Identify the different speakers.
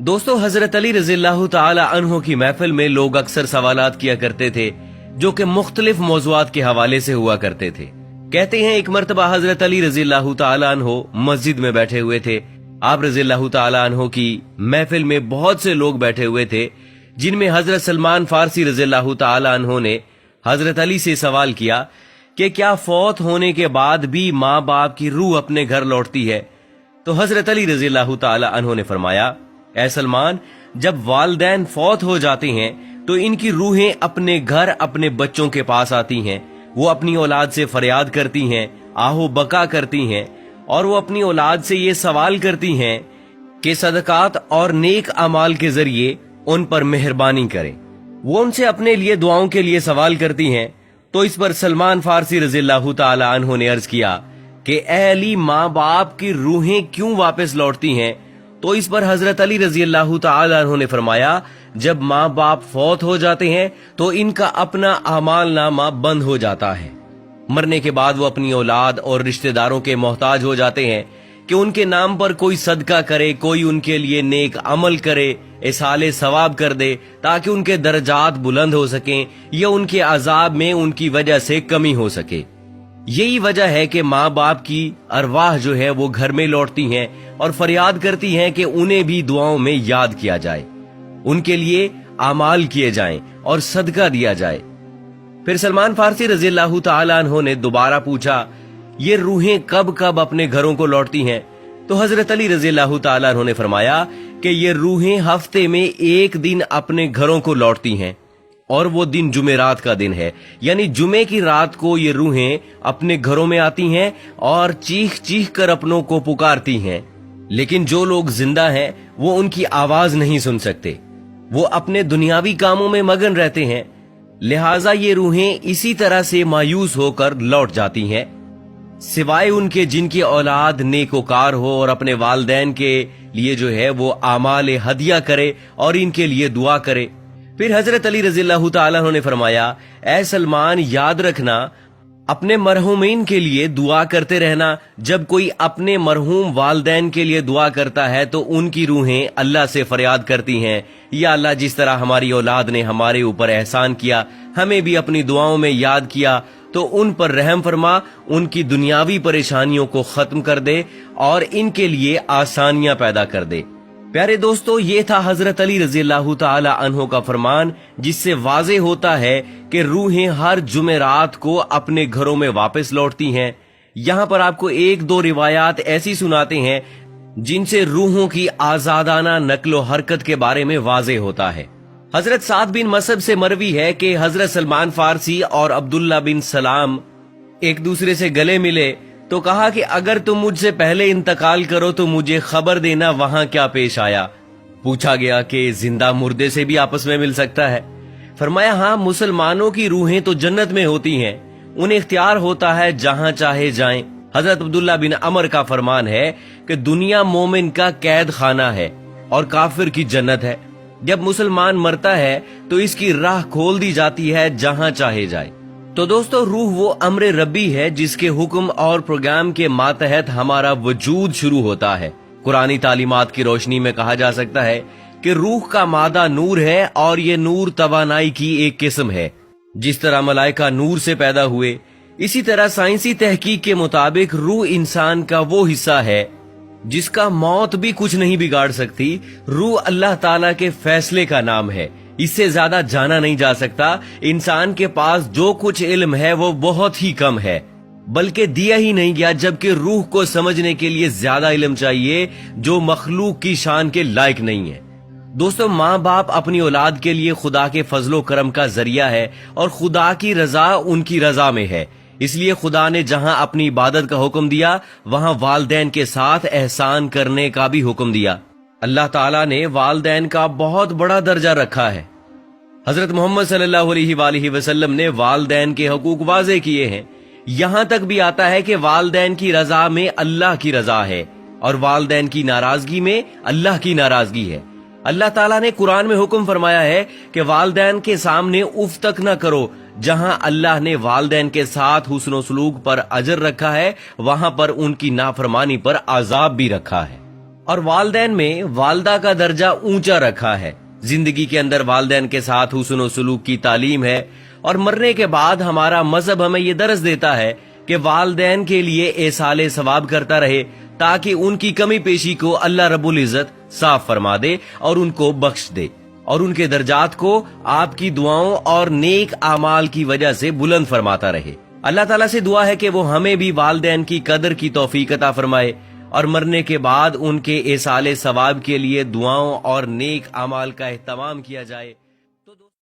Speaker 1: दोस्तों, हजरत अली रजी अल्लाह ताला अन्हो की महफिल में लोग अक्सर सवालात किया करते थे जो कि मुख्तलिफ मौज़ूआत के हवाले से हुआ करते थे। कहते हैं एक मर्तबा हजरत अली रजी अल्लाह ताला अन्हो मस्जिद में बैठे हुए थे। आप रजी अल्लाह ताला अन्हो की महफिल में बहुत से लोग बैठे हुए थे, जिनमें हजरत सलमान फारसी रजी अल्लाह ताला अन्हो ने हजरत अली से सवाल किया कि क्या फौत होने के बाद भी माँ बाप की रूह अपने घर लौटती है? तो हजरत अली रजी अल्लाह ताला अन्हो ने फरमाया, ऐ सलमान, जब वालिदैन फौत हो जाते हैं तो इनकी रूहें अपने घर अपने बच्चों के पास आती हैं। वो अपनी औलाद से फरियाद करती हैं, आहो बका करती हैं, और वो अपनी औलाद से ये सवाल करती हैं कि सदकात और नेक अमाल के जरिए उन पर मेहरबानी करें। वो उनसे अपने लिए दुआओं के लिए सवाल करती हैं। तो इस पर सलमान फारसी रजी अल्लाह ताला अन्हु ने अर्ज किया कि ऐ अली, माँ बाप की रूहें क्यों वापस लौटती हैं? तो इस पर हजरत अली रजी अल्लाह ताला अन्हु ने फरमाया, जब माँ बाप फौत हो जाते हैं तो इनका अपना अमाल नामा बंद हो जाता है। मरने के बाद वो अपनी औलाद और रिश्तेदारों के मोहताज हो जाते हैं कि उनके नाम पर कोई सदका करे, कोई उनके लिए नेक अमल करे, इसाले सवाब कर दे, ताकि उनके दर्जात बुलंद हो सकें या उनके अजाब में उनकी वजह से कमी हो सके। यही वजह है कि माँ बाप की अरवाह जो है वो घर में लौटती हैं और फरियाद करती हैं कि उन्हें भी दुआओं में याद किया जाए, उनके लिए अमाल किए जाएं और सदका दिया जाए। फिर सलमान फारसी रजी अल्लाह ताला अन्हु ने दोबारा पूछा, ये रूहें कब कब अपने घरों को लौटती हैं? तो हजरत अली रजी अल्लाह ताला अन्हु ने फरमाया कि ये रूहें हफ्ते में एक दिन अपने घरों को लौटती हैं, और वो दिन जुमेरात का दिन है, यानी जुमे की रात को ये रूहें अपने घरों में आती हैं और चीख चीख कर अपनों को पुकारती हैं। लेकिन जो लोग जिंदा हैं वो उनकी आवाज नहीं सुन सकते, वो अपने दुनियावी कामों में मगन रहते हैं। लिहाजा ये रूहें इसी तरह से मायूस होकर लौट जाती हैं, सिवाय उनके जिनकी औलाद नेकोकार हो और अपने वालिदैन के लिए जो है वो आमाल हदिया करे और इनके लिए दुआ करे। फिर हजरत अली रजी अल्लाह ताला अन्हु ने फरमाया, ऐ सलमान, याद रखना, अपने मरहूमीन के लिए दुआ करते रहना। जब कोई अपने मरहूम वालिदैन के लिए दुआ करता है तो उनकी रूहें अल्लाह से फरियाद करती हैं, या अल्लाह, जिस तरह हमारी औलाद ने हमारे ऊपर एहसान किया, हमें भी अपनी दुआओं में याद किया, तो उन पर रहम फरमा, उनकी दुनियावी परेशानियों को खत्म कर दे और इनके लिए आसानियां पैदा कर दे। प्यारे दोस्तों, ये था हजरत अली रजी अल्लाह ताला अन्हु का फरमान, जिससे वाज़े होता है कि रूहें हर जुमेरात को अपने घरों में वापस लौटती हैं। यहाँ पर आपको एक दो रिवायात ऐसी सुनाते हैं जिनसे रूहों की आजादाना नक्लो हरकत के बारे में वाज़े होता है। हजरत साद बिन मसब से मरवी है कि हजरत सलमान फारसी और अब्दुल्ला बिन सलाम एक दूसरे से गले मिले तो कहा कि अगर तुम मुझसे पहले इंतकाल करो तो मुझे खबर देना वहां क्या पेश आया। पूछा गया कि जिंदा मुर्दे से भी आपस में मिल सकता है? फरमाया, हाँ, मुसलमानों की रूहें तो जन्नत में होती हैं, उन्हें इख्तियार होता है जहां चाहे जाएं। हजरत अब्दुल्ला बिन अमर का फरमान है कि दुनिया मोमिन का कैद खाना है और काफिर की जन्नत है। जब मुसलमान मरता है तो इसकी राह खोल दी जाती है जहां चाहे जाए। तो दोस्तों, रूह वो अम्र रब्बी है जिसके हुक्म और प्रोग्राम के मातहत हमारा वजूद शुरू होता है। कुरानी तालीमात की रोशनी में कहा जा सकता है कि रूह का मादा नूर है और ये नूर तवानाई की एक किस्म है। जिस तरह मलाइका नूर से पैदा हुए, इसी तरह साइंसी तहकीक के मुताबिक रूह इंसान का वो हिस्सा है जिसका मौत भी कुछ नहीं बिगाड़ सकती। रूह अल्लाह ताला के फैसले का नाम है, इससे ज्यादा जाना नहीं जा सकता। इंसान के पास जो कुछ इल्म है वो बहुत ही कम है, बल्कि दिया ही नहीं गया, जबकि रूह को समझने के लिए ज्यादा इल्म चाहिए जो मखलूक की शान के लायक नहीं है। दोस्तों, माँ बाप अपनी औलाद के लिए खुदा के फजलो करम का जरिया है और खुदा की रजा उनकी रजा में है। इसलिए खुदा ने जहां अपनी इबादत का हुक्म दिया वहां वालिदैन के साथ एहसान करने का भी हुक्म दिया। अल्लाह ताला ने वालिदैन का बहुत बड़ा दर्जा रखा है। हजरत मोहम्मद सल्लल्लाहु अलैहि वसल्लम ने वालिदैन के हकूक वाज़े किए हैं। यहाँ तक भी आता है कि वालिदैन की रजा में अल्लाह की रजा है और वालिदैन की नाराजगी में अल्लाह की नाराजगी है। अल्लाह ताला ने कुरान में हुक्म फरमाया है कि वालिदैन के सामने उफ तक न करो। जहां अल्लाह ने वालिदैन के साथ हुस्न सलूक पर अजर रखा है, वहां पर उनकी नाफरमानी पर अजाब भी रखा है। اور والدین میں والدہ کا درجہ اونچا رکھا ہے۔ زندگی کے اندر والدین کے ساتھ حسن و سلوک کی تعلیم ہے، اور مرنے کے بعد ہمارا مذہب ہمیں یہ درس دیتا ہے کہ والدین کے لیے ایصال ثواب کرتا رہے، تاکہ ان کی کمی پیشی کو اللہ رب العزت صاف فرما دے اور ان کو بخش دے، اور ان کے درجات کو آپ کی دعاؤں اور نیک اعمال کی وجہ سے بلند فرماتا رہے۔ اللہ تعالیٰ سے دعا ہے کہ وہ ہمیں بھی والدین کی قدر کی توفیق عطا فرمائے، اور مرنے کے بعد ان کے ایصال ثواب کے لیے دعاؤں اور نیک اعمال کا اہتمام کیا جائے۔